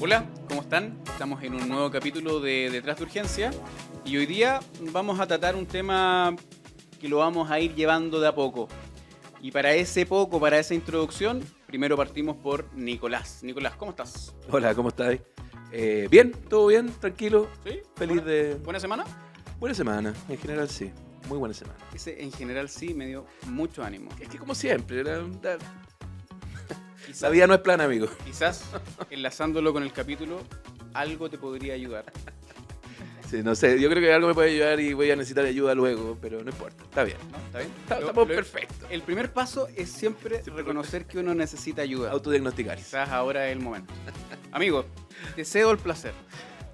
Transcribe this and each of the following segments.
Hola, ¿cómo están? Estamos en un nuevo capítulo de Detrás de Urgencia y hoy día vamos a tratar un tema que lo vamos a ir llevando de a poco. Y para esa introducción, primero partimos por Nicolás. Nicolás, ¿cómo estás? Hola, ¿cómo estáis? Bien, todo bien, tranquilo. ¿Sí? Feliz de... ¿Buena semana? Buena semana, en general sí. Muy buena semana. Ese en general sí me dio mucho ánimo. Es que como siempre, la Quizás, vida no es plana, amigo. quizás enlazándolo con el capítulo, algo te podría ayudar. Sí, no sé, yo creo que algo me puede ayudar y voy a necesitar ayuda luego, pero no importa, está bien. ¿No? ¿Está bien? Estamos perfectos. El primer paso es siempre reconocer que uno necesita ayuda. Autodiagnosticar. Quizás ahora es el momento. Amigo, deseo el placer.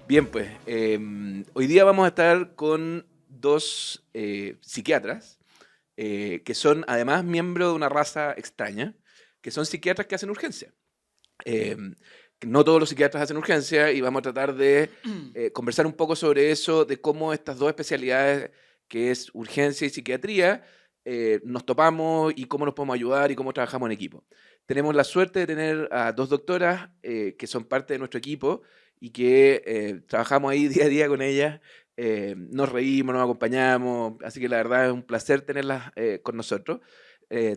Bien, pues, hoy día vamos a estar con dos psiquiatras que son además miembros de una raza extraña, que son psiquiatras que hacen urgencia. Eh, no todos los psiquiatras hacen urgencia y vamos a tratar de conversar un poco sobre eso, de cómo estas dos especialidades, que es urgencia y psiquiatría, nos topamos y cómo nos podemos ayudar y cómo trabajamos en equipo. Tenemos la suerte de tener a dos doctoras que son parte de nuestro equipo y que trabajamos ahí día a día con ellas. Nos reímos, nos acompañamos, así que la verdad es un placer tenerlas con nosotros.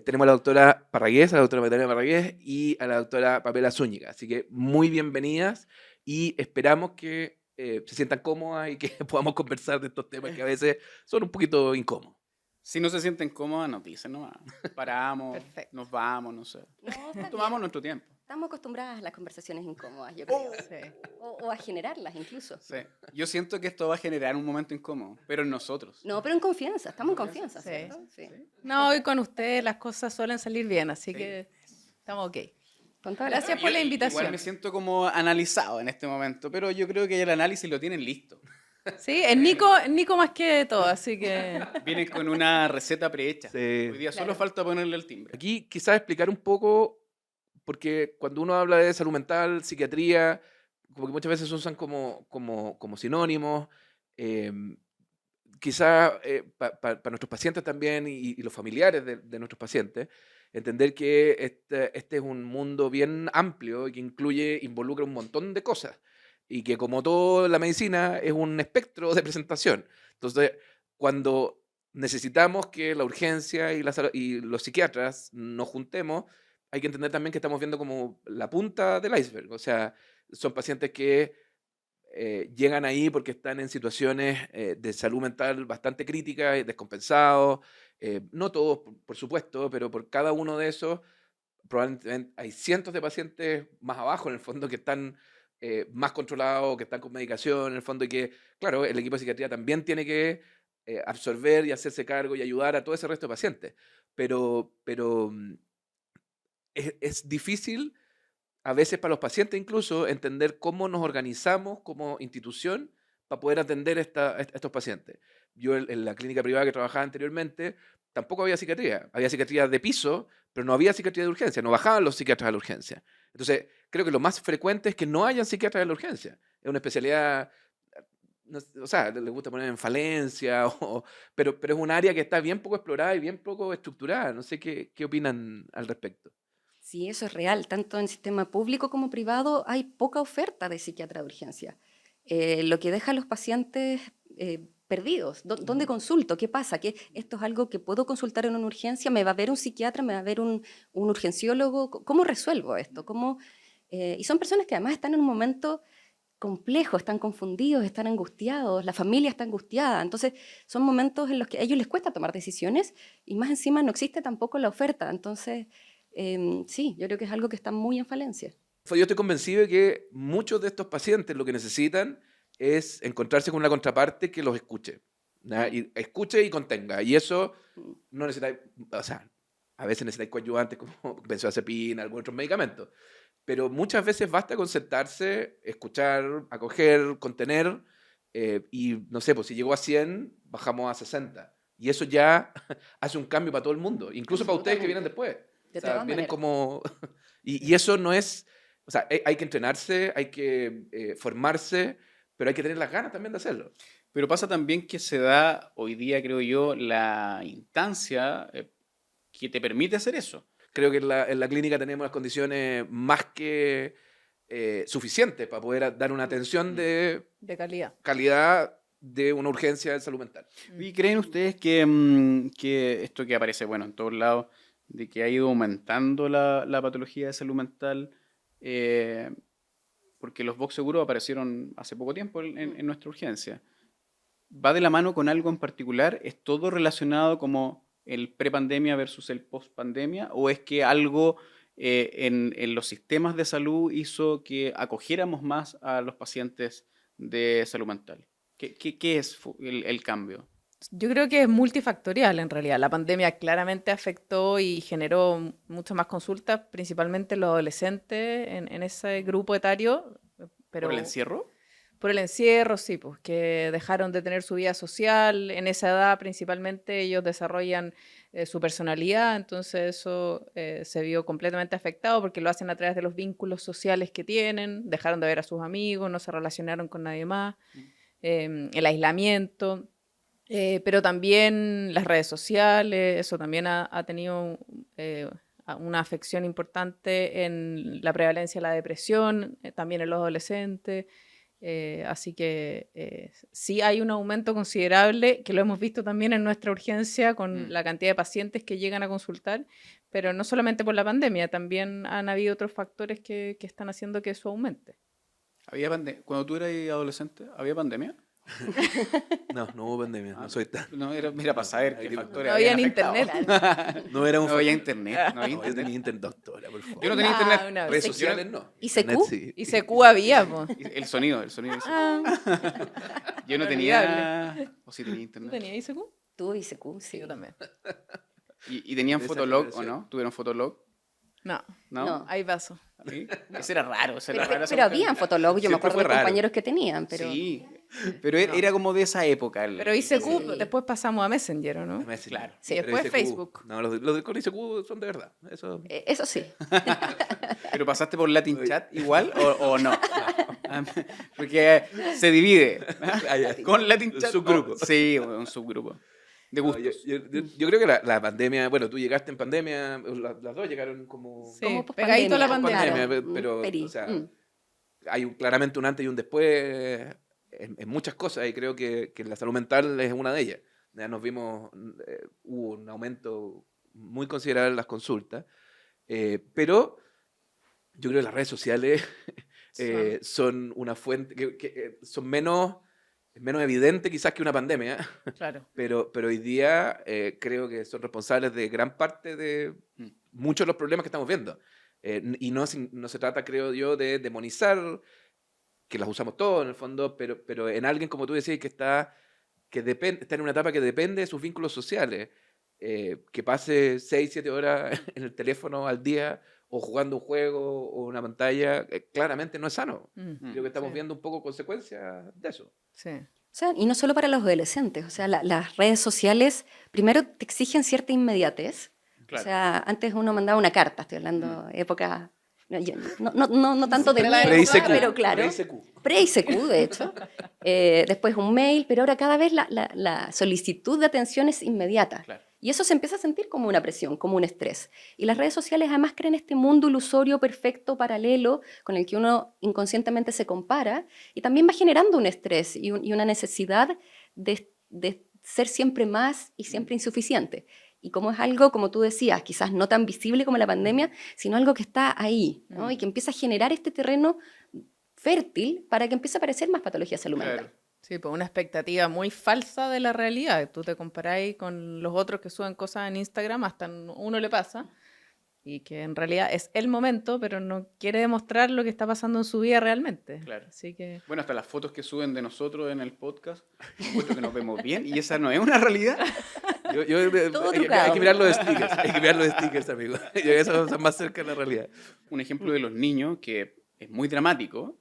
Tenemos a la doctora Parragués, a la doctora Magdalena Parragués y a la doctora Pamela Zúñiga. Así que muy bienvenidas y esperamos que se sientan cómodas y que podamos conversar de estos temas que a veces son un poquito incómodos. Si no se sienten cómodas, nos dicen nomás. Paramos, Perfecto. nos vamos, no sé. No, está Tomamos bien. nuestro tiempo. Estamos acostumbradas a las conversaciones incómodas, yo creo. O a generarlas incluso. Sí. Yo siento que esto va a generar un momento incómodo, pero en nosotros. No, pero en confianza, estamos en confianza, Sí. ¿cierto? Sí. No, y con ustedes las cosas suelen salir bien, así Sí. que estamos ok. Con toda la- Gracias por la invitación. Igual me siento como analizado en este momento, pero yo creo que el análisis lo tienen listo. Sí, es Nico más que todo, así que Vienen con una receta prehecha. Sí. Hoy día solo Claro. falta ponerle el timbre. Aquí quizás explicar un poco, porque cuando uno habla de salud mental, psiquiatría, como que muchas veces se usan como sinónimos. eh, Quizás para nuestros pacientes también y los familiares de nuestros pacientes, entender que este es un mundo bien amplio y que involucra un montón de cosas y que como todo en la medicina es un espectro de presentación. Entonces, cuando necesitamos que la urgencia y los psiquiatras nos juntemos, hay que entender también que estamos viendo como la punta del iceberg. O sea, son pacientes que llegan ahí porque están en situaciones de salud mental bastante críticas y descompensados. No todos, por supuesto, pero por cada uno de esos, probablemente hay cientos de pacientes más abajo, en el fondo, que están más controlados, que están con medicación, en el fondo, y que, claro, el equipo de psiquiatría también tiene que absorber y hacerse cargo y ayudar a todo ese resto de pacientes. Pero es difícil a veces para los pacientes incluso entender cómo nos organizamos como institución para poder atender a estos pacientes. Yo en la clínica privada que trabajaba anteriormente tampoco había psiquiatría de piso, pero no había psiquiatría de urgencia, no bajaban los psiquiatras a la urgencia. Entonces, creo que lo más frecuente es que no hayan psiquiatras en la urgencia. Es una especialidad, o sea, le gusta poner en falencia, pero es un área que está bien poco explorada y bien poco estructurada. No sé qué opinan al respecto. Sí, eso es real. Tanto en sistema público como privado hay poca oferta de psiquiatra de urgencia. Lo que deja a los pacientes perdidos. ¿Dónde consulto? ¿Qué pasa? ¿Que esto es algo que puedo consultar en una urgencia? ¿Me va a ver un psiquiatra? ¿Me va a ver un urgenciólogo? ¿Cómo resuelvo esto? Y son personas que además están en un momento complejo, están confundidos, están angustiados, la familia está angustiada. Entonces, son momentos en los que a ellos les cuesta tomar decisiones y más encima no existe tampoco la oferta. Entonces, sí, yo creo que es algo que está muy en falencia. Yo estoy convencido de que muchos de estos pacientes lo que necesitan es encontrarse con una contraparte que los escuche. ¿Ya? Y escuche y contenga. Y eso Mm. no necesita, o sea, a veces necesita coadyuvantes como benzodiazepina, algunos otros medicamentos. Pero muchas veces basta con sentarse, escuchar, acoger, contener. Y no sé, pues si llegó a 100, bajamos a 60. Y eso ya hace un cambio para todo el mundo, incluso para ustedes que vienen después. De O sea, todas vienen maneras. como... y eso no es... O sea, hay que entrenarse, hay que formarse, pero hay que tener las ganas también de hacerlo. Pero pasa también que se da hoy día, creo yo, la instancia que te permite hacer eso. Creo que en la clínica tenemos las condiciones más que suficientes para poder dar una atención de De calidad. calidad de una urgencia de salud mental. ¿Y creen ustedes que, que esto que aparece, bueno, en todos lados, de que ha ido aumentando la patología de salud mental, porque los Vox Seguros aparecieron hace poco tiempo en nuestra urgencia, ¿va de la mano con algo en particular? ¿Es todo relacionado como el prepandemia versus el postpandemia? ¿O es que algo en los sistemas de salud hizo que acogiéramos más a los pacientes de salud mental? ¿Qué es el cambio? Yo creo que es multifactorial en realidad. La pandemia claramente afectó y generó muchas más consultas, principalmente los adolescentes en ese grupo etario. Pero ¿Por el encierro? por el encierro, sí, pues que dejaron de tener su vida social. En esa edad principalmente ellos desarrollan su personalidad, entonces eso se vio completamente afectado porque lo hacen a través de los vínculos sociales que tienen, dejaron de ver a sus amigos, no se relacionaron con nadie más, el aislamiento. Pero también las redes sociales, eso también ha tenido una afección importante en la prevalencia de la depresión, también en los adolescentes. Así que sí hay un aumento considerable, que lo hemos visto también en nuestra urgencia con la cantidad de pacientes que llegan a consultar, pero no solamente por la pandemia, también han habido otros factores que están haciendo que eso aumente. Cuando tú eras adolescente, ¿había pandemia? No hubo pandemia, no soy tan... No, era para saber qué factores No había habían ni afectado. internet. No era un... No había internet. No había No, yo internet. tenía internet, doctora, por favor. Yo no tenía internet. Una Redes vez. sociales no. ¿ICQ? Internet sí. Y CQ había, pues. El sonido. Ah, Yo no tenía... ¿O sí tenía ¿tú internet? tenías ICQ? Tú ICQ, sí. Sí, yo también. ¿Y tenían Esa Fotolog o generación. no? ¿Tuvieron Fotolog? No, ¿No? No. ahí paso. ¿Sí? Ese era raro. Ese era Pero, raro, pero habían Fotolog, yo me Siempre acuerdo fue de raro. compañeros que tenían, pero Sí, pero era como de esa época. Pero ICQ, Sí. después pasamos a Messenger, ¿o no? Claro. Sí, Pero después ICQ, Facebook. No, los con ICQ son de verdad. Eso... eso sí. ¿Pero pasaste por Latin Chat igual o no? Porque se divide. Ah, ya. Con Latin Un Chat. subgrupo. Sí, un subgrupo. De No, gustos. yo creo que la pandemia, bueno, tú llegaste en pandemia, las dos llegaron como Sí, Como pegadito a la pospandemia, pandemia. pandemia, claro. pero, Peri. o sea, hay claramente un antes y un después en muchas cosas y creo que la salud mental es una de ellas. Ya nos vimos, hubo un aumento muy considerable en las consultas, pero yo creo que las redes sociales son una fuente que son menos evidente quizás que una pandemia, Claro. pero hoy día creo que son responsables de gran parte de muchos de los problemas que estamos viendo. Y no se trata, creo yo, de demonizar, que las usamos todos en el fondo, pero en alguien, como tú decías, está en una etapa que depende de sus vínculos sociales. Que pase 6, 7 horas en el teléfono al día o jugando un juego o una pantalla, claramente no es sano. Creo que estamos Sí. viendo un poco consecuencias de eso. Sí. O sea, y no solo para los adolescentes, o sea, las redes sociales primero te exigen cierta inmediatez. Claro. O sea, antes uno mandaba una carta, estoy hablando época, no tanto de mi Pre-ICQ, época, pero claro, pre-ICQ. pre-ICQ de hecho, después un mail, pero ahora cada vez la solicitud de atención es inmediata. Claro. Y eso se empieza a sentir como una presión, como un estrés. Y las redes sociales además crean este mundo ilusorio, perfecto, paralelo, con el que uno inconscientemente se compara, y también va generando un estrés y una necesidad de ser siempre más y siempre insuficiente. Y como es algo, como tú decías, quizás no tan visible como la pandemia, sino algo que está ahí, ¿no? Y que empieza a generar este terreno fértil para que empiece a aparecer más patología de salud mental. Claro. Sí, pues una expectativa muy falsa de la realidad. Tú te comparáis con los otros que suben cosas en Instagram, hasta uno le pasa, y que en realidad es el momento, pero no quiere demostrar lo que está pasando en su vida realmente. Claro. Así que Bueno, hasta las fotos que suben de nosotros en el podcast, encuentro que nos vemos bien y esa no es una realidad. Todo Hay trucado. que mirar los stickers, hay que mirar los stickers, amigo. Eso es más cerca de la realidad. Un ejemplo de los niños que es muy dramático,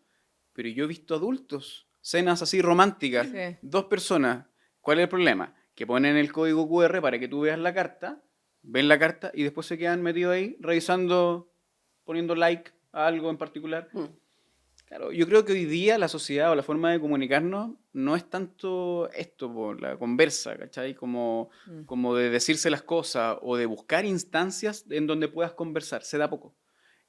pero yo he visto adultos, cenas así románticas, Sí. 2 personas. ¿Cuál es el problema? Que ponen el código QR para que tú veas la carta, ven la carta y después se quedan metidos ahí revisando, poniendo like a algo en particular. Claro, yo creo que hoy día la sociedad o la forma de comunicarnos no es tanto esto, por la conversa, ¿cachai? Como de decirse las cosas o de buscar instancias en donde puedas conversar, se da poco.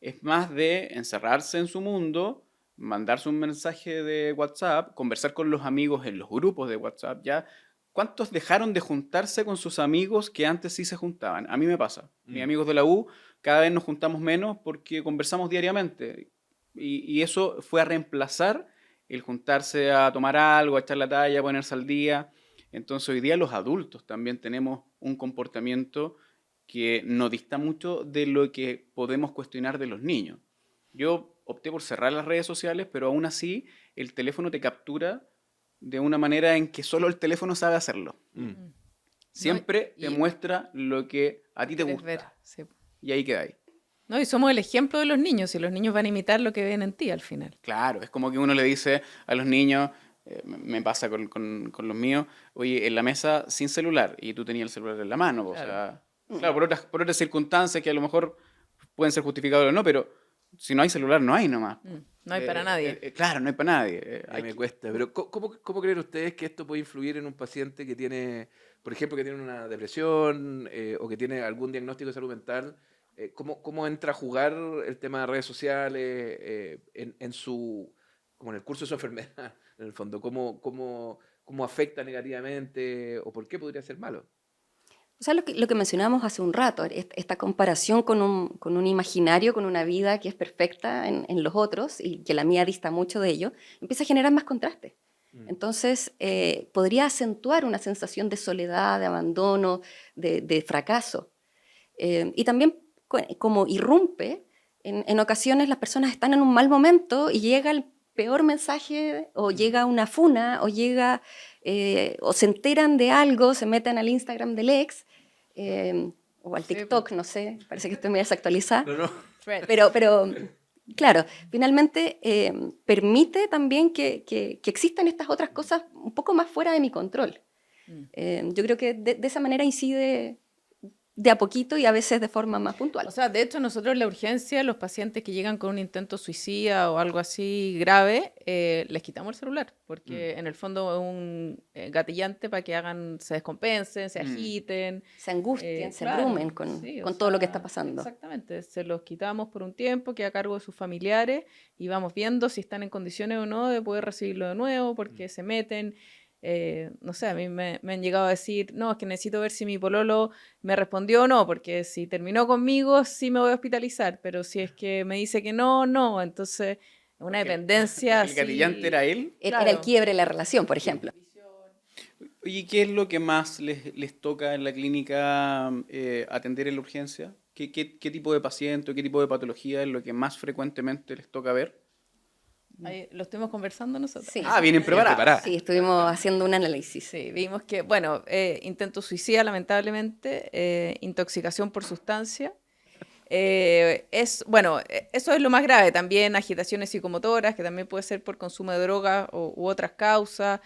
es más de encerrarse en su mundo, mandarse un mensaje de WhatsApp, conversar con los amigos en los grupos de WhatsApp, ya. ¿Cuántos dejaron de juntarse con sus amigos que antes sí se juntaban? A mí me pasa. Mis amigos de la U, cada vez nos juntamos menos porque conversamos diariamente. Y eso fue a reemplazar el juntarse a tomar algo, a echar la talla, a ponerse al día. Entonces hoy día los adultos también tenemos un comportamiento que no dista mucho de lo que podemos cuestionar de los niños. Yo opté por cerrar las redes sociales, pero aún así el teléfono te captura de una manera en que solo el teléfono sabe hacerlo. Siempre te muestra lo que a ti te quieres gusta. ver, sí. Y ahí queda ahí. No, y somos el ejemplo de los niños, y los niños van a imitar lo que ven en ti al final. Claro, es como que uno le dice a los niños, me pasa con los míos, oye, en la mesa sin celular, y tú tenías el celular en la mano. O sea, claro, por otras circunstancias que a lo mejor pueden ser justificables o no, pero si no hay celular, no hay nomás. No hay para nadie. Claro, no hay para nadie. Me cuesta. Pero ¿cómo creen ustedes que esto puede influir en un paciente que tiene, por ejemplo, que tiene una depresión o que tiene algún diagnóstico de salud mental? ¿Cómo entra a jugar el tema de redes sociales en su, como en el curso de su enfermedad, en el fondo? ¿Cómo afecta negativamente o por qué podría ser malo? O sea, lo que mencionábamos hace un rato, esta comparación con un imaginario, con una vida que es perfecta en los otros y que la mía dista mucho de ello, empieza a generar más contraste. Entonces, podría acentuar una sensación de soledad, de abandono, de fracaso. Y también, como irrumpe, en ocasiones las personas están en un mal momento y llega el peor mensaje, o llega una funa, o llega, o se enteran de algo, se meten al Instagram del ex, o al TikTok, no sé, parece que estoy muy desactualizada. No. Pero claro, finalmente permite también que existan estas otras cosas un poco más fuera de mi control. Yo creo que de esa manera incide de a poquito y a veces de forma más puntual. O sea, de hecho, nosotros en la urgencia, los pacientes que llegan con un intento suicida o algo así grave, les quitamos el celular, porque en el fondo es un gatillante para que se descompensen, se agiten. Se angustien, se claro, abrumen con todo lo que está pasando. Exactamente, se los quitamos por un tiempo, queda a cargo de sus familiares y vamos viendo si están en condiciones o no de poder recibirlo de nuevo, porque se meten. No sé, a mí me han llegado a decir, no, es que necesito ver si mi pololo me respondió o no, porque si terminó conmigo sí me voy a hospitalizar, pero si es que me dice que no, no, entonces una dependencia ¿El gatillante era él? Era el quiebre de la relación, por ejemplo. Oye, ¿qué es lo que más les toca en la clínica atender en la urgencia? ¿Qué tipo de paciente, qué tipo de patología es lo que más frecuentemente les toca ver? Ahí lo estuvimos conversando nosotros. Sí. Vienen preparadas. Sí, estuvimos haciendo un análisis. Sí, vimos que, bueno, intento suicida, lamentablemente, intoxicación por sustancia. Bueno, eso es lo más grave. También agitaciones psicomotoras, que también puede ser por consumo de drogas u otras causas.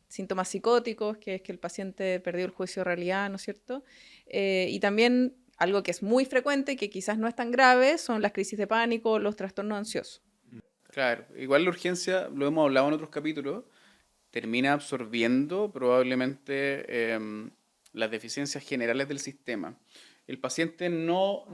Síntomas psicóticos, que es que el paciente perdió el juicio de realidad, ¿no es cierto? Y también algo que es muy frecuente, que quizás no es tan grave, son las crisis de pánico, los trastornos ansiosos. Claro, igual la urgencia, lo hemos hablado en otros capítulos, termina absorbiendo probablemente las deficiencias generales del sistema. El paciente no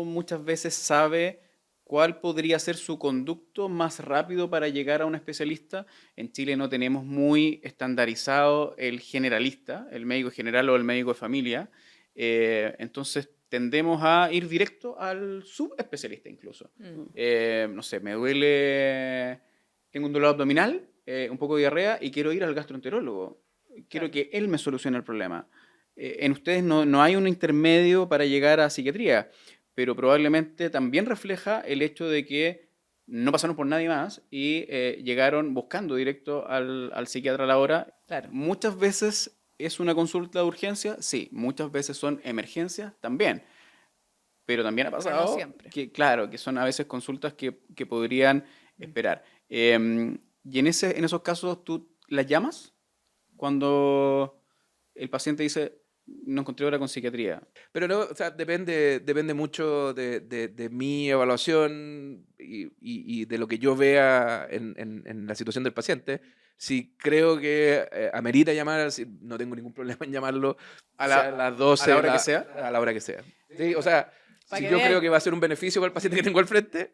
muchas veces sabe cuál podría ser su conducto más rápido para llegar a un especialista. En Chile no tenemos muy estandarizado el generalista, el médico general o el médico de familia. Entonces tendemos a ir directo al subespecialista incluso. No sé, me duele, tengo un dolor abdominal, un poco de diarrea y quiero ir al gastroenterólogo. Quiero que él me solucione el problema. En ustedes no hay un intermedio para llegar a psiquiatría, pero probablemente también refleja el hecho de que no pasaron por nadie más y llegaron buscando directo al psiquiatra a la hora. Claro. Muchas veces es una consulta de urgencia, sí, muchas veces son emergencias también, pero también ha pasado que, claro, que son a veces consultas que podrían esperar. Y en esos casos, ¿tú las llamas cuando el paciente dice, no encontré hora con psiquiatría? Pero no, o sea, depende mucho de mi evaluación y de lo que yo vea en la situación del paciente. Si creo que amerita llamar, no tengo ningún problema en llamarlo a las 12, a la hora que sea. A la hora que sea. Sí, o sea, Pa' Si que yo vean. creo que va a ser un beneficio para el paciente que tengo al frente,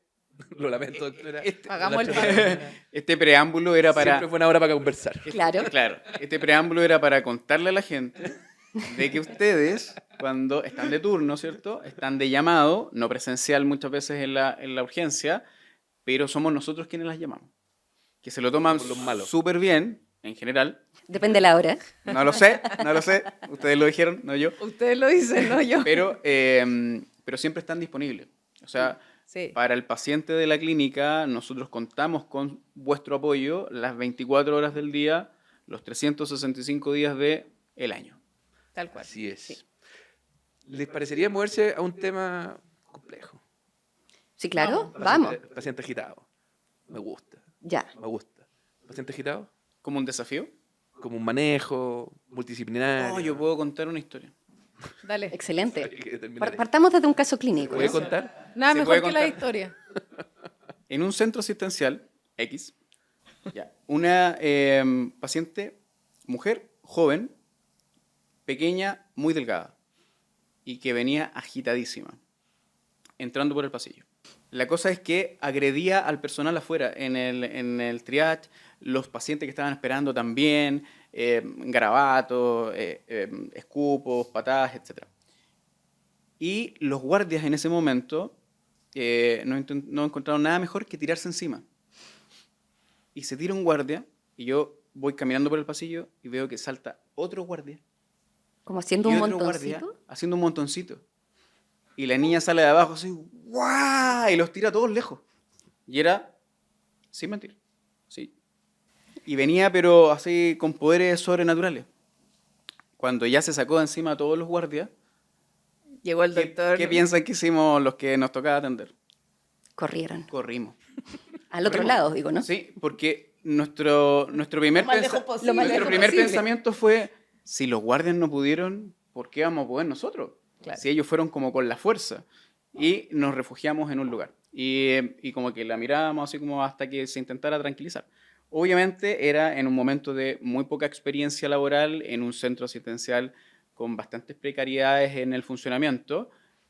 lo lamento, doctora. Hagamos el La- paro. Este preámbulo era para... Siempre es buena hora para conversar. Claro. Claro, este preámbulo era para contarle a la gente de que ustedes, cuando están de turno, ¿cierto? Están de llamado, no presencial muchas veces en la urgencia, pero somos nosotros quienes las llamamos. Que se lo toman Somos los malos. súper bien, en general. Depende de la hora. No lo sé, no lo sé. Ustedes lo dijeron, no yo. Ustedes lo dicen, no yo. Pero siempre están disponibles. O sea, Sí. para el paciente de la clínica, nosotros contamos con vuestro apoyo las 24 horas del día, los 365 días del año. Tal cual. Así es. Sí. ¿Les parecería moverse a un tema complejo? Sí, claro. Paciente- Vamos. Paciente agitado. Me gusta, Ya. me gusta. ¿Paciente agitado? ¿Como un desafío? Como un manejo multidisciplinario. Oh, yo puedo contar una historia. Dale. Excelente. Hay que terminar ahí. Partamos desde un caso clínico. ¿Puede contar? Nada Se mejor puede que la contar. historia. En un centro asistencial, X, una paciente, mujer, joven, pequeña, muy delgada, y que venía agitadísima, entrando por el pasillo. La cosa es que agredía al personal afuera, en el triage, los pacientes que estaban esperando también, garabatos, escupos, patadas, etc. Y los guardias en ese momento no encontraron nada mejor que tirarse encima. Y se tira un guardia, y yo voy caminando por el pasillo y veo que salta otro guardia Como haciendo y un otro guardia montoncito. haciendo un montoncito. Y la niña sale de abajo así, ¡guau! Y los tira a todos lejos. Y era, sin mentir, sí. Y venía, pero así, con poderes sobrenaturales. Cuando ya se sacó de encima a todos los guardias, Llegó el doctor. ¿qué piensan que hicimos los que nos tocaba atender? Corrieron. Corrimos. Al otro lado, digo, ¿no? Sí, porque nuestro primer, Lo más lejos posible. Lo más nuestro lejos primer posible. pensamiento fue, si los guardias no pudieron, ¿por qué vamos a poder nosotros? Claro. Si ellos fueron como con la fuerza. Y nos refugiamos en un lugar. Y como que la mirábamos así como hasta que se intentara tranquilizar. Obviamente era en un momento de muy poca experiencia laboral, en un centro asistencial con bastantes precariedades en el funcionamiento,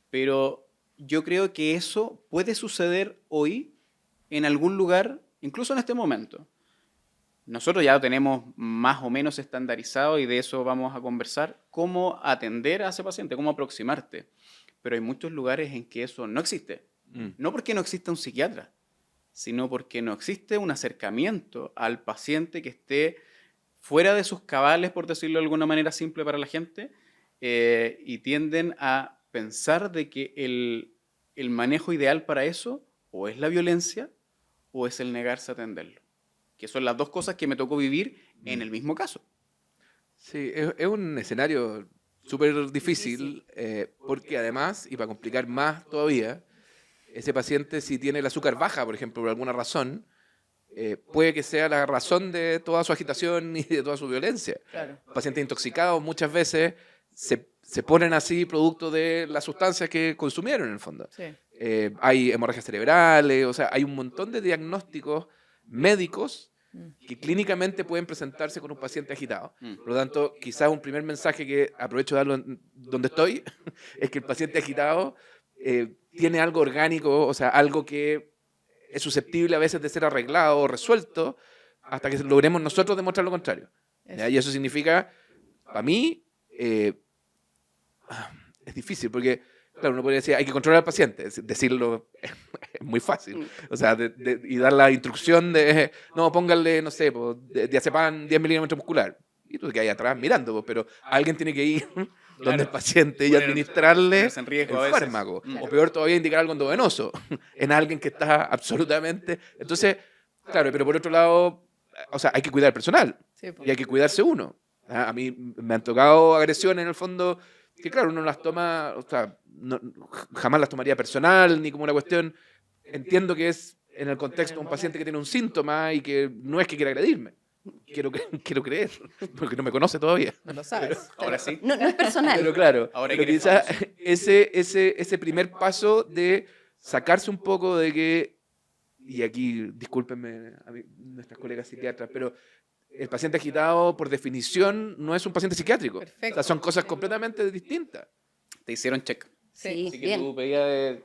pero yo creo que eso puede suceder hoy en algún lugar, incluso en este momento. Nosotros ya lo tenemos más o menos estandarizado y de eso vamos a conversar, cómo atender a ese paciente, cómo aproximarte. Pero hay muchos lugares en que eso no existe. No porque no exista un psiquiatra, sino porque no existe un acercamiento al paciente que esté fuera de sus cabales, por decirlo de alguna manera simple para la gente, y tienden a pensar de que el manejo ideal para eso o es la violencia o es el negarse a atenderlo. Que son las dos cosas que me tocó vivir en el mismo caso. Sí, es un escenario súper difícil, porque además, y para complicar más todavía, ese paciente si tiene el azúcar baja, por ejemplo, por alguna razón, puede que sea la razón de toda su agitación y de toda su violencia. Claro. Pacientes intoxicados muchas veces se ponen así producto de las sustancias que consumieron en el fondo. Sí. Hay hemorragias cerebrales, o sea, hay un montón de diagnósticos médicos que clínicamente pueden presentarse con un paciente agitado. Por lo tanto, quizás un primer mensaje que aprovecho de darlo donde estoy, es que el paciente agitado tiene algo orgánico, o sea, algo que es susceptible a veces de ser arreglado o resuelto hasta que logremos nosotros demostrar lo contrario. ¿Ya? Y eso significa, para mí, es difícil, porque, claro, uno podría decir, hay que controlar al paciente, decirlo es muy fácil, o sea, y dar la instrucción de, no, pónganle, no sé, diazepam 10 milímetros muscular, y tú que hay atrás mirando, pero alguien tiene que ir donde el paciente y administrarle ponerse en riesgo a el veces. fármaco, o peor todavía, indicar algo endovenoso en alguien que está absolutamente, entonces, claro, pero por otro lado, o sea, hay que cuidar al personal, Sí, po. y hay que cuidarse uno. A mí me han tocado agresiones en el fondo que, claro, uno las toma, o sea, jamás las tomaría personal ni como una cuestión. Entiendo que es en el contexto de un paciente que tiene un síntoma y que no es que quiera agredirme. Quiero creer, porque no me conoce todavía. No lo sabes. Ahora sí. No, no es personal. Pero claro, Ahora pero que eres quizás famoso. ese primer paso de sacarse un poco de que, y aquí discúlpenme a nuestras colegas psiquiatras, pero el paciente agitado, por definición, no es un paciente psiquiátrico. Perfecto. O sea, son cosas completamente distintas. Te hicieron check. Sí, Así que bien. tu pedida de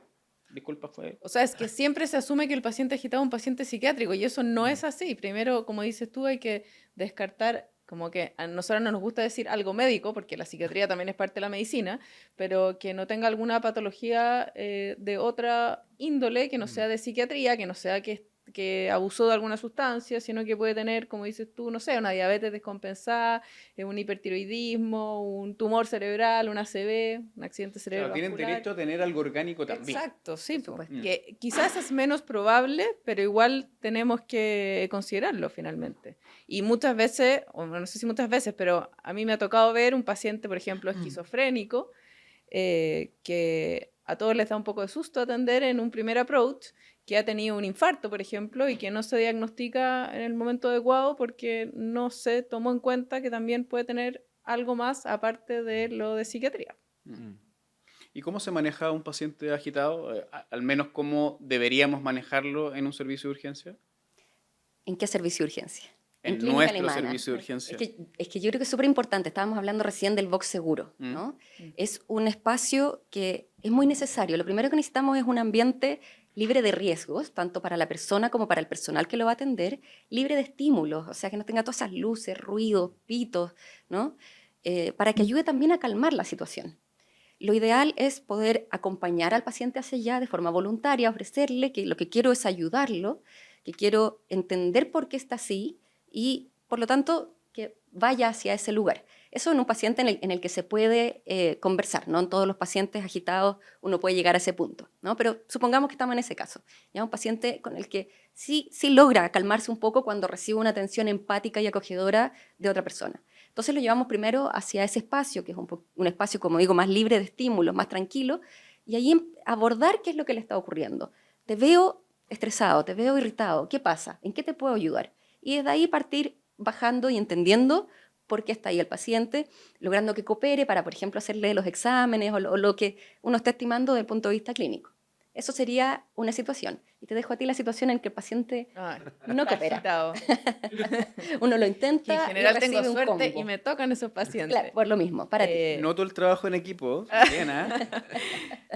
disculpas fue... O sea, es que siempre se asume que el paciente agitado es un paciente psiquiátrico y eso no es así. Primero, como dices tú, hay que descartar, como que a nosotros no nos gusta decir algo médico, porque la psiquiatría también es parte de la medicina, pero que no tenga alguna patología de otra índole, que no sea de psiquiatría, que no sea que abusó de alguna sustancia, sino que puede tener, como dices tú, no sé, una diabetes descompensada, un hipertiroidismo, un tumor cerebral, un ACV, un accidente Claro, tienen cerebrovascular. derecho a tener algo orgánico también. Exacto, sí, Por po. supuesto. Que quizás es menos probable, pero igual tenemos que considerarlo finalmente. Y muchas veces, o no sé si muchas veces, pero a mí me ha tocado ver un paciente, por ejemplo, esquizofrénico, que a todos les da un poco de susto atender en un primer approach, que ha tenido un infarto, por ejemplo, y que no se diagnostica en el momento adecuado porque no se tomó en cuenta que también puede tener algo más aparte de lo de psiquiatría. ¿Y cómo se maneja un paciente agitado? Al menos cómo deberíamos manejarlo en un servicio de urgencia. ¿En qué servicio de urgencia? En En clínica nuestro alemana. servicio de urgencia. Es que yo creo que es súper importante. Estábamos hablando recién del box seguro, ¿no? Es un espacio que es muy necesario. Lo primero que necesitamos es un ambiente libre de riesgos, tanto para la persona como para el personal que lo va a atender, libre de estímulos, o sea, que no tenga todas esas luces, ruidos, pitos, ¿no? Para que ayude también a calmar la situación. Lo ideal es poder acompañar al paciente hacia allá de forma voluntaria, ofrecerle que lo que quiero es ayudarlo, que quiero entender por qué está así y, por lo tanto, que vaya hacia ese lugar. Eso en un paciente en el que se puede conversar, ¿no? En todos los pacientes agitados uno puede llegar a ese punto, ¿no? Pero supongamos que estamos en ese caso. ¿Ya? Un paciente con el que sí logra calmarse un poco cuando recibe una atención empática y acogedora de otra persona. Entonces lo llevamos primero hacia ese espacio, que es un espacio, como digo, más libre de estímulos, más tranquilo, y ahí abordar qué es lo que le está ocurriendo. Te veo estresado, te veo irritado, ¿qué pasa? ¿En qué te puedo ayudar? Y desde ahí partir bajando y entendiendo por qué está ahí el paciente, logrando que coopere para, por ejemplo, hacerle los exámenes o lo que uno está estimando desde el punto de vista clínico. Eso sería una situación. Y te dejo a ti la situación en que el paciente Ay, no está coopera. agitado. Uno lo Que en intenta general y tengo recibe un suerte combo. y me tocan esos pacientes. Claro, por lo mismo, para ti. Noto el trabajo en equipo. Bien, ¿eh?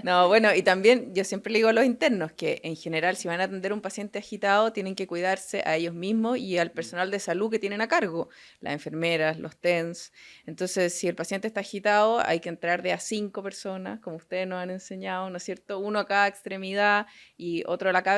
No, bueno, y también yo siempre le digo a los internos que en general si van a atender a un paciente agitado tienen que cuidarse a ellos mismos y al personal de salud que tienen a cargo, las enfermeras, los TENS. Entonces, si el paciente está agitado, hay que entrar de a 5 personas, como ustedes nos han enseñado, ¿no es cierto? Uno a cada extremidad y otro a la cabeza.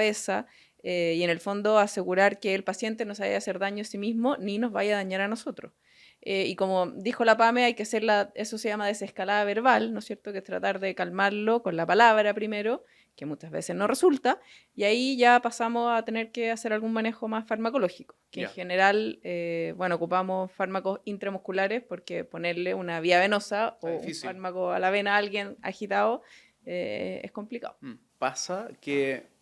Y en el fondo asegurar que el paciente no se vaya a hacer daño a sí mismo ni nos vaya a dañar a nosotros. Y como dijo la PAME, hay que hacer eso se llama desescalada verbal, ¿no es cierto? Que es tratar de calmarlo con la palabra primero, que muchas veces no resulta, y ahí ya pasamos a tener que hacer algún manejo más farmacológico, que Ya. en general, bueno, ocupamos fármacos intramusculares porque ponerle una vía venosa o un difícil. fármaco a la vena a alguien agitado es complicado. Pasa que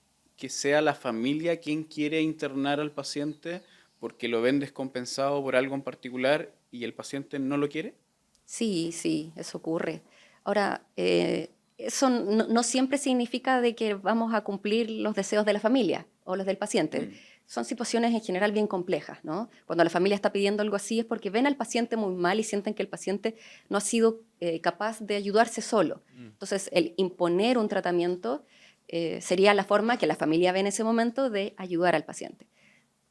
sea la familia quien quiere internar al paciente porque lo ven descompensado por algo en particular y el paciente no lo quiere. Sí, eso ocurre. Ahora, eso no siempre significa de que vamos a cumplir los deseos de la familia o los del paciente. Son situaciones en general bien complejas, ¿no? Cuando la familia está pidiendo algo así es porque ven al paciente muy mal y sienten que el paciente no ha sido capaz de ayudarse solo. Entonces, el imponer un tratamiento sería la forma que la familia ve en ese momento de ayudar al paciente.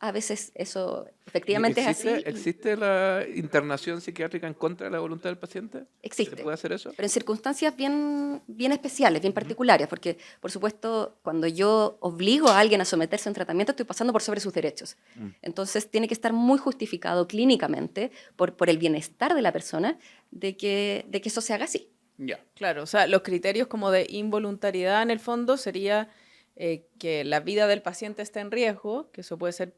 A veces eso efectivamente es así. ¿Existe la internación psiquiátrica en contra de la voluntad del paciente? Existe. ¿Se puede hacer eso? Pero en circunstancias bien especiales, bien particulares, porque, por supuesto, cuando yo obligo a alguien a someterse a un tratamiento, estoy pasando por sobre sus derechos. Entonces, tiene que estar muy justificado clínicamente por el bienestar de la persona de que eso se haga así. Ya. Claro, o sea, los criterios como de involuntariedad en el fondo sería que la vida del paciente esté en riesgo, que eso puede ser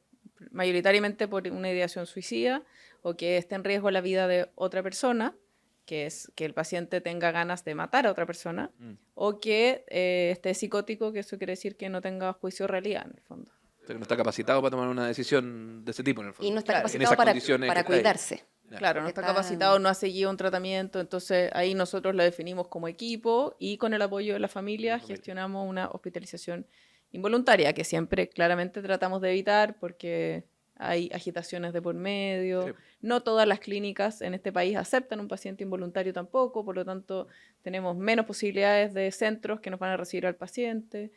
mayoritariamente por una ideación suicida, o que esté en riesgo la vida de otra persona, que es que el paciente tenga ganas de matar a otra persona, o que esté psicótico, que eso quiere decir que no tenga juicio de realidad en el fondo. O sea, que no está capacitado para tomar una decisión de ese tipo en el fondo. Y no está Claro, en capacitado esas para condiciones que está ahí. cuidarse. Claro, no Porque está capacitado, no ha seguido un tratamiento, entonces ahí nosotros lo definimos como equipo y con el apoyo de la familia gestionamos una hospitalización involuntaria, que siempre claramente tratamos de evitar porque hay agitaciones de por medio. Sí. No todas las clínicas en este país aceptan un paciente involuntario tampoco, por lo tanto tenemos menos posibilidades de centros que nos van a recibir al paciente.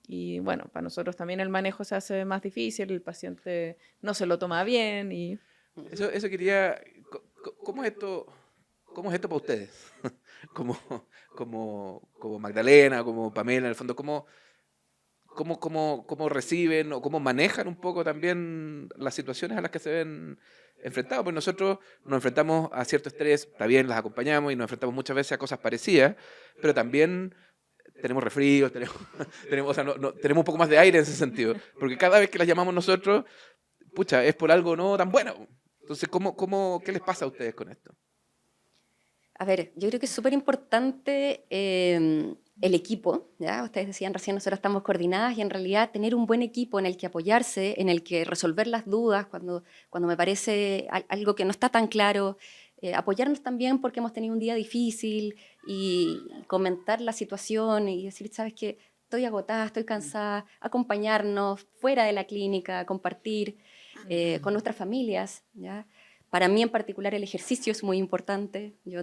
Y bueno, para nosotros también el manejo se hace más difícil, el paciente no se lo toma bien y Eso quería. ¿Cómo es esto? ¿Cómo es esto para ustedes? Como, como Magdalena, como Pamela, en el fondo, ¿cómo reciben o cómo manejan un poco también las situaciones a las que se ven enfrentados? Pues nosotros nos enfrentamos a cierto estrés, está bien, las acompañamos y nos enfrentamos muchas veces a cosas parecidas, pero también tenemos resfríos, o sea, tenemos un poco más de aire en ese sentido, porque cada vez que las llamamos nosotros, pucha, es por algo no tan bueno. Entonces, ¿qué les pasa a ustedes con esto? A ver, yo creo que es súper importante el equipo, ¿ya? Ustedes decían recién, nosotros estamos coordinadas y en realidad tener un buen equipo en el que apoyarse, en el que resolver las dudas cuando me parece algo que no está tan claro, apoyarnos también porque hemos tenido un día difícil y comentar la situación y decir, ¿sabes qué? Estoy agotada, estoy cansada, acompañarnos fuera de la clínica, compartir con nuestras familias, ¿ya? Para mí en particular el ejercicio es muy importante. Yo,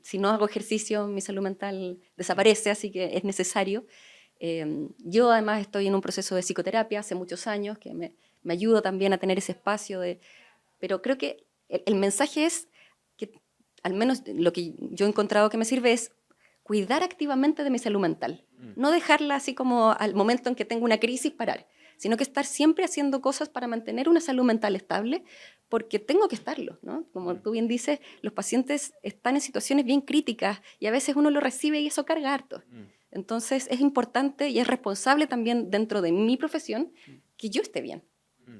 si no hago ejercicio, mi salud mental desaparece, así que es necesario. Yo además estoy en un proceso de psicoterapia hace muchos años que me ayuda también a tener ese espacio de... Pero creo que el mensaje es que, al menos lo que yo he encontrado que me sirve es cuidar activamente de mi salud mental. No dejarla así como al momento en que tengo una crisis parar, sino que estar siempre haciendo cosas para mantener una salud mental estable, porque tengo que estarlo, ¿no? Como tú bien dices, los pacientes están en situaciones bien críticas y a veces uno lo recibe y eso carga harto. Entonces es importante y es responsable también dentro de mi profesión que yo esté bien.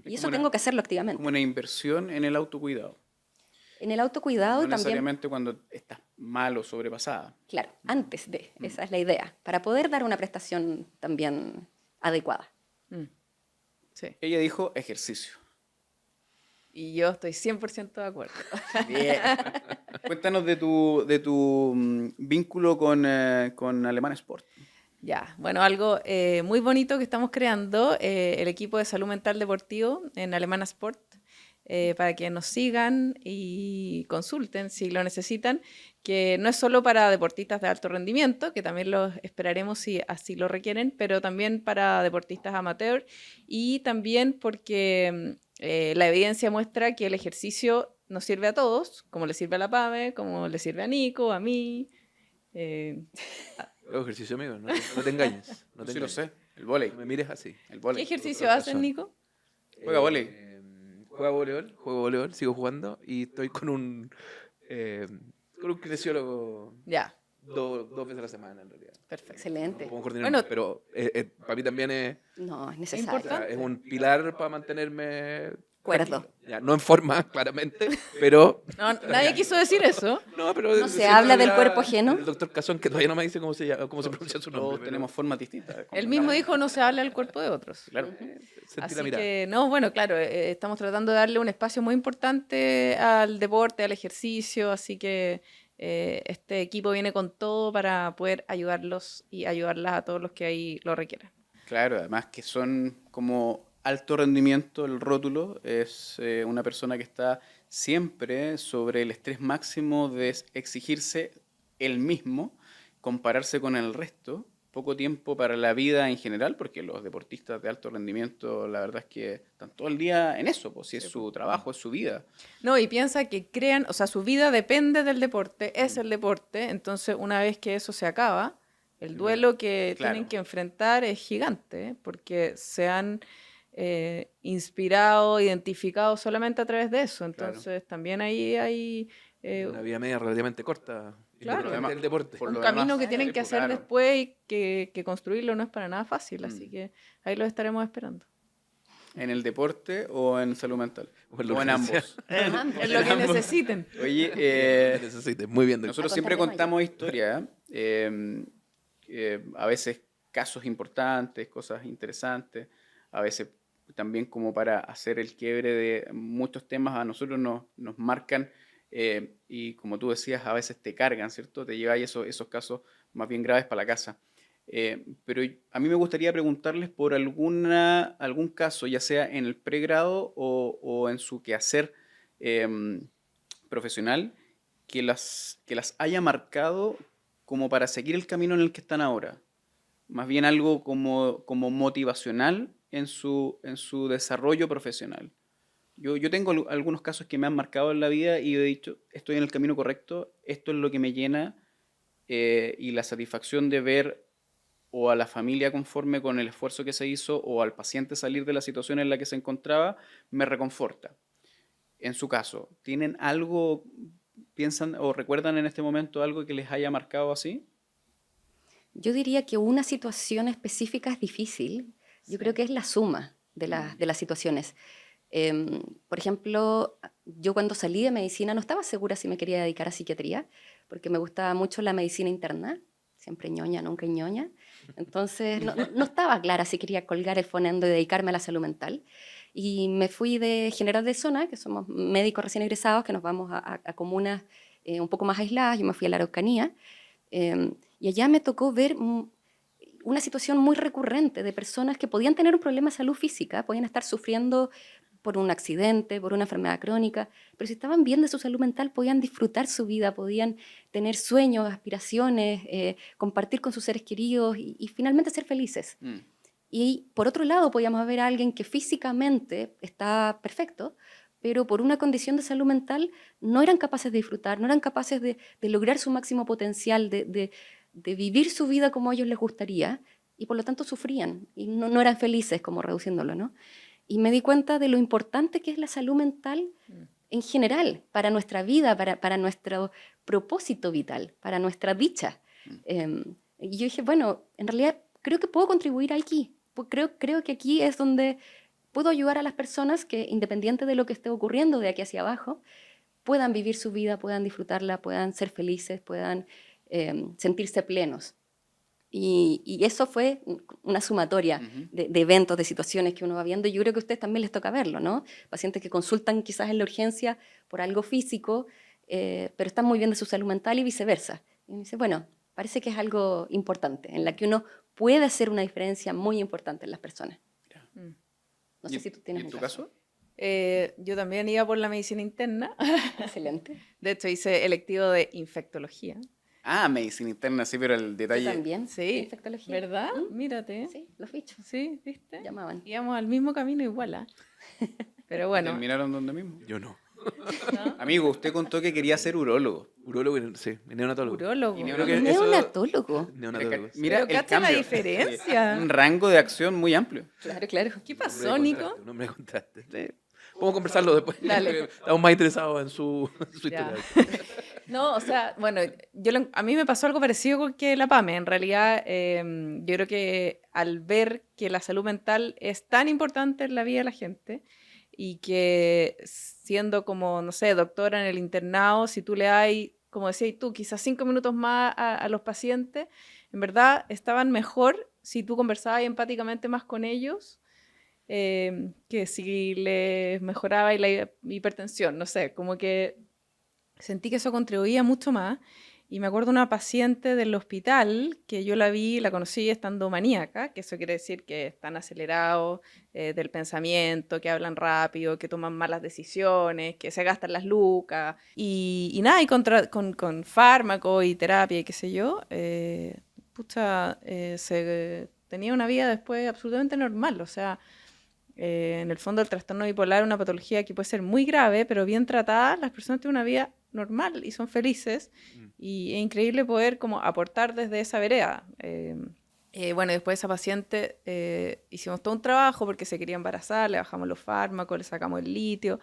Y eso tengo que hacerlo activamente. Como una inversión en el autocuidado. En el autocuidado No también... necesariamente cuando estás mal o sobrepasada. Claro, antes de, esa es la idea, para poder dar una prestación también adecuada. sí. Ella dijo ejercicio. Y yo estoy 100% de acuerdo. Bien. Cuéntanos de tu vínculo con Alemán Sport. Ya, bueno, algo muy bonito que estamos creando, el equipo de salud mental deportivo en Alemana Sport, para que nos sigan y consulten si lo necesitan, que no es solo para deportistas de alto rendimiento, que también los esperaremos si así lo requieren, pero también para deportistas amateur y también porque la evidencia muestra que el ejercicio nos sirve a todos, como le sirve a la PAME, como le sirve a Nico, a mí. Hago ejercicio, amigo, no te engañes. No te Sí lo engañes. sé. El vóley. No me mires así. El ¿Qué vóley. ejercicio hacen, Nico? Juega vóley. Juego voleibol, sigo jugando y estoy con un kinesiólogo Ya, dos veces a la semana en realidad. perfecto. Excelente. Podemos coordinar, Bueno, pero para mí también es, No, es o necesario. sea, es un pilar para mantenerme Acuerdo. tranquilo. Ya, no en forma, claramente, pero... No, nadie quiso decir eso. No, pero No se habla del cuerpo ajeno. El doctor Cazón, que todavía no me dice cómo se pronuncia su nombre. Todos tenemos formas distintas. Él mismo dijo no se habla del cuerpo de otros. Claro. Sentí Así la mirada. que, no, bueno, claro, estamos tratando de darle un espacio muy importante al deporte, al ejercicio, así que este equipo viene con todo para poder ayudarlos y ayudarlas a todos los que ahí lo requieran. Claro, además que son como alto rendimiento, el rótulo es una persona que está siempre sobre el estrés máximo de exigirse él mismo, compararse con el resto, poco tiempo para la vida en general, porque los deportistas de alto rendimiento, la verdad es que están todo el día en eso, pues si es su trabajo, es su vida. No, y piensa que crean, o sea, su vida depende del deporte, es el deporte, entonces una vez que eso se acaba, el duelo que Claro. tienen que enfrentar es gigante, porque se han inspirado, identificado solamente a través de eso, entonces también ahí hay Una vida media relativamente corta. Claro. Independiente del deporte. Por un lo camino demás, que tienen sí, que pues, hacer claro. después y que construirlo no es para nada fácil, así que ahí lo estaremos esperando. ¿En el deporte o en salud mental? O en lo O en que ambos. Es lo que necesiten. Oye, Necesites. Muy bien, doctor. nosotros A siempre contar de contamos historias, a veces casos importantes, cosas interesantes, a veces también como para hacer el quiebre de muchos temas a nosotros nos marcan y como tú decías, a veces te cargan, ¿cierto? Te lleváis esos casos más bien graves para la casa. Pero a mí me gustaría preguntarles por algún caso, ya sea en el pregrado o en su quehacer profesional, que las haya marcado como para seguir el camino en el que están ahora. Más bien algo como motivacional en su desarrollo profesional. Yo tengo algunos casos que me han marcado en la vida y he dicho, estoy en el camino correcto, esto es lo que me llena, y la satisfacción de ver o a la familia conforme con el esfuerzo que se hizo o al paciente salir de la situación en la que se encontraba, me reconforta. En su caso, ¿tienen algo, piensan o recuerdan en este momento algo que les haya marcado así? Yo diría que una situación específica es difícil. Yo creo que es la suma de las situaciones. Por ejemplo, yo cuando salí de medicina no estaba segura si me quería dedicar a psiquiatría, porque me gustaba mucho la medicina interna, siempre ñoña, nunca ñoña. Entonces no estaba clara si quería colgar el fonendo y dedicarme a la salud mental. Y me fui de General de Zona, que somos médicos recién egresados, que nos vamos a comunas un poco más aisladas. Yo me fui a la Araucanía. Y allá me tocó ver una situación muy recurrente de personas que podían tener un problema de salud física, podían estar sufriendo por un accidente, por una enfermedad crónica, pero si estaban bien de su salud mental, podían disfrutar su vida, podían tener sueños, aspiraciones, compartir con sus seres queridos y finalmente ser felices. Y por otro lado, podíamos ver a alguien que físicamente está perfecto, pero por una condición de salud mental no eran capaces de disfrutar, no eran capaces de lograr su máximo potencial, de vivir su vida como a ellos les gustaría, y por lo tanto sufrían, y no eran felices, como reduciéndolo, ¿no? Y me di cuenta de lo importante que es la salud mental en general, para nuestra vida, para nuestro propósito vital, para nuestra dicha. Y yo dije, bueno, en realidad creo que puedo contribuir aquí, creo que aquí es donde puedo ayudar a las personas que, independiente de lo que esté ocurriendo de aquí hacia abajo, puedan vivir su vida, puedan disfrutarla, puedan ser felices, puedan sentirse plenos. Y eso fue una sumatoria de eventos, de situaciones que uno va viendo, y yo creo que a ustedes también les toca verlo, ¿no? Pacientes que consultan quizás en la urgencia por algo físico, pero están muy bien de su salud mental y viceversa. Y uno dice, bueno, parece que es algo importante, en la que uno puede hacer una diferencia muy importante en las personas. No sé si tú tienes ¿Y en un tu caso. Yo también iba por la medicina interna. Excelente. De hecho, hice electivo de infectología. Ah, medicina interna, sí, pero el Yo detalle... también. Sí, Infectología. ¿verdad? Mírate. Sí, los bichos Sí, ¿viste? llamaban. Íbamos al mismo camino igual, ¿ah? Pero bueno, ¿Terminaron donde mismo? Yo no. ¿no? Amigo, usted contó que quería ser urólogo. Urólogo, sí, y neonatólogo. Urólogo. Y Creo que neonatólogo. eso- Neonatólogo. Neonatólogo. sí. Mira Pero el cacha la cambio. diferencia. Un rango de acción muy amplio. Claro, claro. ¿Qué Un hombre pasó, de Nico? contraste, un hombre de contraste. Sí. Podemos conversarlo después. Dale. Estamos más interesados en su Ya. historia. No, o sea, bueno, a mí me pasó algo parecido con que la PAME. En realidad, yo creo que al ver que la salud mental es tan importante en la vida de la gente y que siendo como, no sé, doctora en el internado, si tú le das, como decías tú, quizás 5 minutos más a los pacientes, en verdad estaban mejor si tú conversabas empáticamente más con ellos, que si les mejoraba la hipertensión, no sé, como que sentí que eso contribuía mucho más. Y me acuerdo de una paciente del hospital que yo la conocí estando maníaca, que eso quiere decir que están acelerados del pensamiento, que hablan rápido, que toman malas decisiones, que se gastan las lucas. Y nada, y con fármaco y terapia y qué sé yo, tenía una vida después absolutamente normal. O sea, en el fondo el trastorno bipolar es una patología que puede ser muy grave, pero bien tratada, las personas tienen una vida normal y son felices. Y es increíble poder como aportar desde esa vereda. Bueno, después de esa paciente hicimos todo un trabajo porque se quería embarazar, le bajamos los fármacos, le sacamos el litio,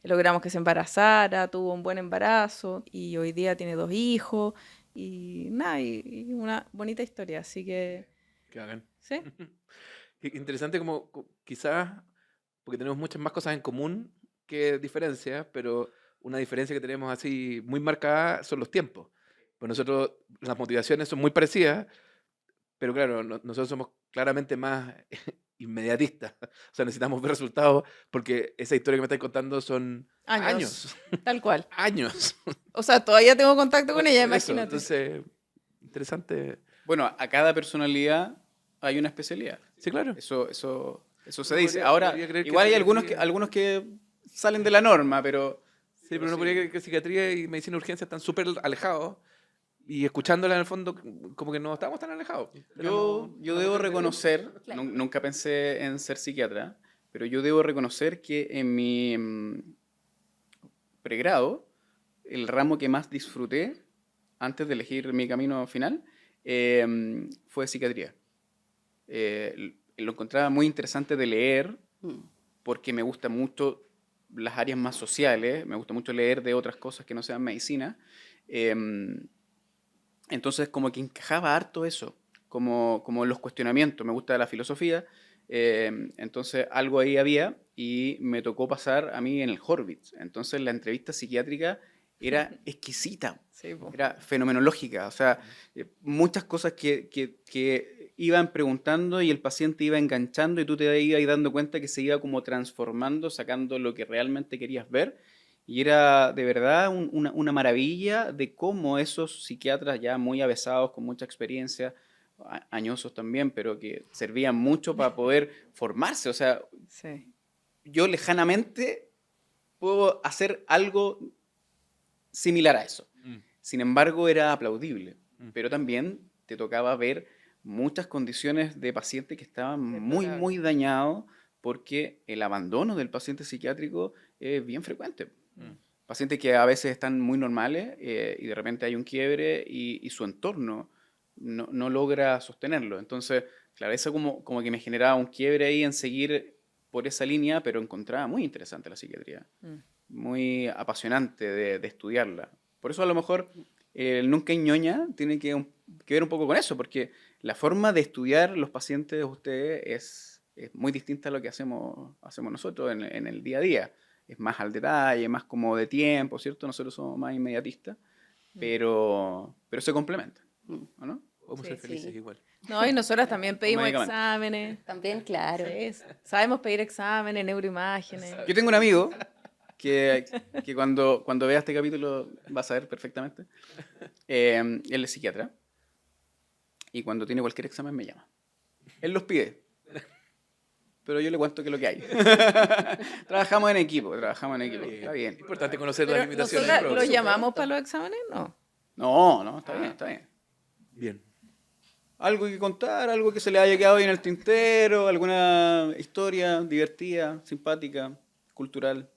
logramos que se embarazara, tuvo un buen embarazo y hoy día tiene 2 hijos y nada, y una bonita historia, así que Qué bacán. sí. Interesante como quizás, porque tenemos muchas más cosas en común que diferencias, pero una diferencia que tenemos así muy marcada son los tiempos. Pues nosotros, las motivaciones son muy parecidas, pero claro, nosotros somos claramente más inmediatistas. O sea, necesitamos ver resultados porque esa historia que me estáis contando son años. Tal cual. Años. O sea, todavía tengo contacto con ella, Eso, imagínate. entonces, interesante Bueno, a cada personalidad hay una especialidad. Sí, claro. Eso se Uno dice. podría- Ahora, podría creer que igual hay psiquiatría- algunos que salen de la norma, pero Sí, pero uno podría creer que psiquiatría y medicina de urgencia están súper alejados y escuchándola en el fondo como que no estamos tan alejados. yo debo reconocer, Claro. nunca pensé en ser psiquiatra, pero yo debo reconocer que en mi pregrado, el ramo que más disfruté antes de elegir mi camino final fue psiquiatría. Lo encontraba muy interesante de leer Mm. porque me gusta mucho las áreas más sociales, me gusta mucho leer de otras cosas que no sean medicina. Entonces como que encajaba harto eso, como los cuestionamientos, me gusta la filosofía, entonces algo ahí había y me tocó pasar a mí en el Horvitz. Entonces la entrevista psiquiátrica era exquisita, Sí, po. era fenomenológica, o sea, muchas cosas que iban preguntando y el paciente iba enganchando y tú te ibas dando cuenta que se iba como transformando, sacando lo que realmente querías ver. Y era de verdad una maravilla de cómo esos psiquiatras ya muy avesados, con mucha experiencia, añosos también, pero que servían mucho para poder formarse. O sea, Sí. yo lejanamente puedo hacer algo similar a eso. Mm. Sin embargo, era aplaudible. Mm. Pero también te tocaba ver muchas condiciones de pacientes que estaban muy, Deplorables. muy dañados porque el abandono del paciente psiquiátrico es bien frecuente. Mm. Pacientes que a veces están muy normales y de repente hay un quiebre y su entorno no logra sostenerlo. Entonces, claro, eso como que me generaba un quiebre ahí en seguir por esa línea, pero encontraba muy interesante la psiquiatría, Mm. muy apasionante de estudiarla. Por eso a lo mejor el Nunca hay ñoña tiene que ver un poco con eso, porque la forma de estudiar los pacientes de ustedes es muy distinta a lo que hacemos nosotros en el día a día. Es más al detalle, más como de tiempo, ¿cierto? Nosotros somos más inmediatistas, pero se complementan, Mm. ¿o no? Podemos Sí, ser felices sí. igual. No, y nosotras también pedimos medicamento. exámenes. También, claro. Sí, sabemos pedir exámenes, neuroimágenes. Yo tengo un amigo que cuando vea este capítulo va a saber perfectamente. Él es psiquiatra y cuando tiene cualquier examen me llama. Él los pide, pero yo le cuento qué es lo que hay. Trabajamos en equipo, está bien. Importante conocer las Pero limitaciones nosotras del los producto. llamamos para los exámenes, no. No, está bien, está bien. Bien. Algo que contar, algo que se le haya quedado ahí en el tintero, alguna historia divertida, simpática, cultural.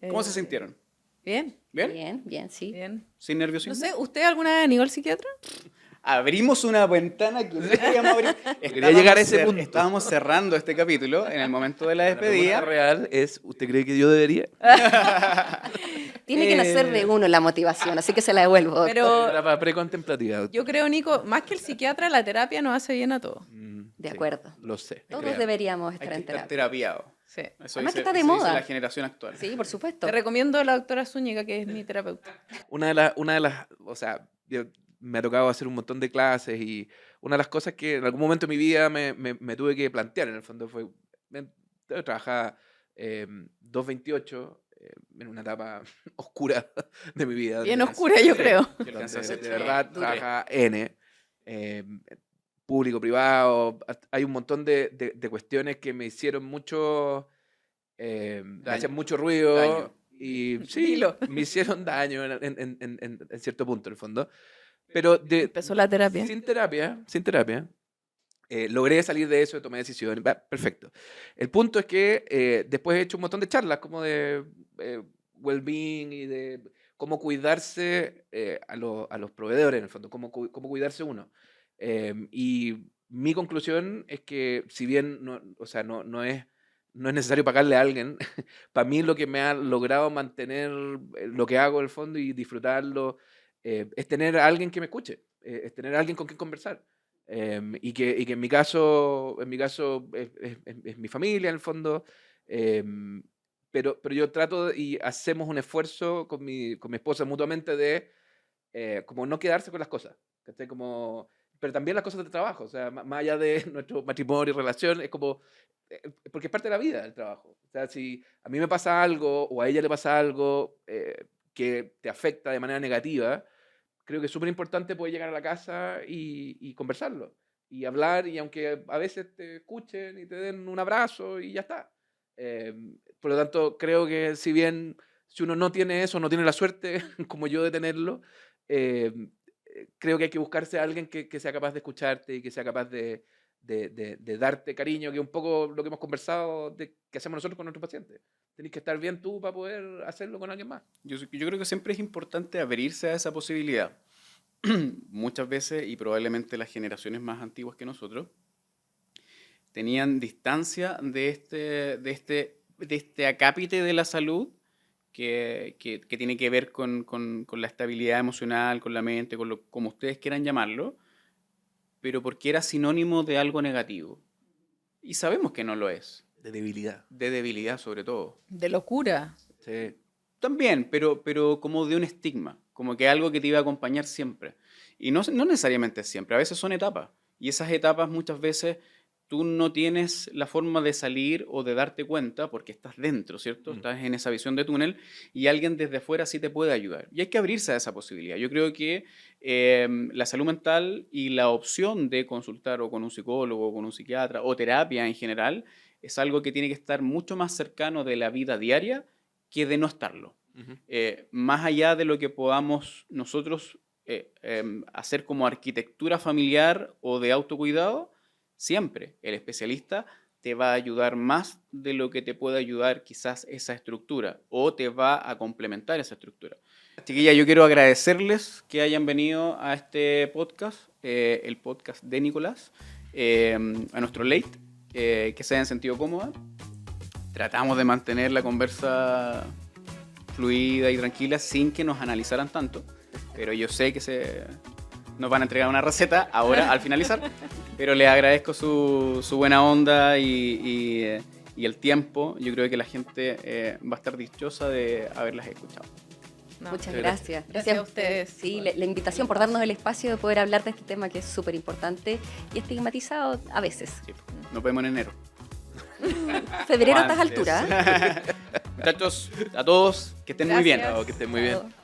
¿Cómo se Eh, sintieron? Bien, ¿Bien? Bien, bien, sí. bien. ¿Sin nerviosismo? No sé, ¿usted alguna vez ha ido al psiquiatra? Abrimos una ventana que no queríamos abrir. Quería llegar a ese punto. Estábamos cerrando este capítulo en el momento de la La pregunta despedida. real es, ¿usted cree que yo debería? Tiene que nacer de uno la motivación, así que se la devuelvo. doctor. Pero Etapa precontemplativa. yo creo, Nico, más que el psiquiatra, la terapia nos hace bien a todos. De Sí, acuerdo. lo sé. Todos Créame. deberíamos Hay estar que en estar terapia. terapiado. Sí. Eso Además que está de dice moda. la generación actual. Sí, por supuesto. Te recomiendo a la doctora Zúñiga, que es mi terapeuta. Una de las, o sea, me ha tocado hacer un montón de clases y una de las cosas que en algún momento de mi vida me tuve que plantear, en el fondo, fue, yo trabajaba 228 en una etapa oscura de mi vida. Bien donde- oscura, yo creo. Yo alcancé a donde hacer- de verdad Dure. trabaja N, público, privado, hay un montón de cuestiones que me hicieron mucho, me Daño. hacían mucho ruido Daño. y sí, Dilo. me hicieron daño en cierto punto, en el fondo. Pero Empezó la terapia. sin terapia, logré salir de eso, tomé decisiones, perfecto. El punto es que después he hecho un montón de charlas como de well-being y de cómo cuidarse a los proveedores, en el fondo, cómo cuidarse uno. Y mi conclusión es que si bien o sea, no es necesario pagarle a alguien, para mí lo que me ha logrado mantener lo que hago en el fondo y disfrutarlo es tener a alguien que me escuche, es tener a alguien con quien conversar. Y que en mi caso es mi familia en el fondo, pero yo trato y hacemos un esfuerzo con mi esposa mutuamente de como no quedarse con las cosas, ¿cachai? Pero también las cosas de trabajo, o sea, más allá de nuestro matrimonio y relación, es como, porque es parte de la vida el trabajo. O sea, si a mí me pasa algo o a ella le pasa algo que te afecta de manera negativa, creo que es súper importante poder llegar a la casa y conversarlo. Y hablar, y aunque a veces te escuchen y te den un abrazo y ya está. Por lo tanto, creo que si uno no tiene eso, no tiene la suerte como yo de tenerlo, eh, creo que hay que buscarse a alguien que sea capaz de escucharte y que sea capaz de darte cariño, que es un poco lo que hemos conversado que hacemos nosotros con nuestros pacientes. Tenés que estar bien tú para poder hacerlo con alguien más. Yo creo que siempre es importante abrirse a esa posibilidad. Muchas veces, y probablemente las generaciones más antiguas que nosotros, tenían distancia de este acápite de la salud que tiene que ver con la estabilidad emocional, con la mente, como ustedes quieran llamarlo, pero porque era sinónimo de algo negativo. Y sabemos que no lo es, De debilidad. de debilidad sobre todo. De locura. Sí. También, pero como de un estigma, como que algo que te iba a acompañar siempre. Y no necesariamente siempre, a veces son etapas. Y esas etapas muchas veces tú no tienes la forma de salir o de darte cuenta porque estás dentro, ¿cierto? Estás en esa visión de túnel y alguien desde afuera sí te puede ayudar. Y hay que abrirse a esa posibilidad. Yo creo que la salud mental y la opción de consultar o con un psicólogo, o con un psiquiatra o terapia en general es algo que tiene que estar mucho más cercano de la vida diaria que de no estarlo. Más allá de lo que podamos nosotros hacer como arquitectura familiar o de autocuidado, siempre el especialista te va a ayudar más de lo que te puede ayudar quizás esa estructura o te va a complementar esa estructura. Chiquillas, yo quiero agradecerles que hayan venido a este podcast, el podcast de Nicolás, a nuestro late, que se hayan sentido cómodas. Tratamos de mantener la conversa fluida y tranquila sin que nos analizaran tanto, pero yo sé que nos van a entregar una receta ahora al finalizar, pero les agradezco su buena onda y el tiempo. Yo creo que la gente va a estar dichosa de haberlas escuchado. No, Muchas gracias. Gracias a ustedes. Sí, la invitación por darnos el espacio de poder hablar de este tema que es súper importante y estigmatizado a veces. Sí, nos vemos en enero. Febrero a estas Antes. alturas. Muchachos, a todos, que estén muy bien. Gracias. Que estén muy bien. Chao.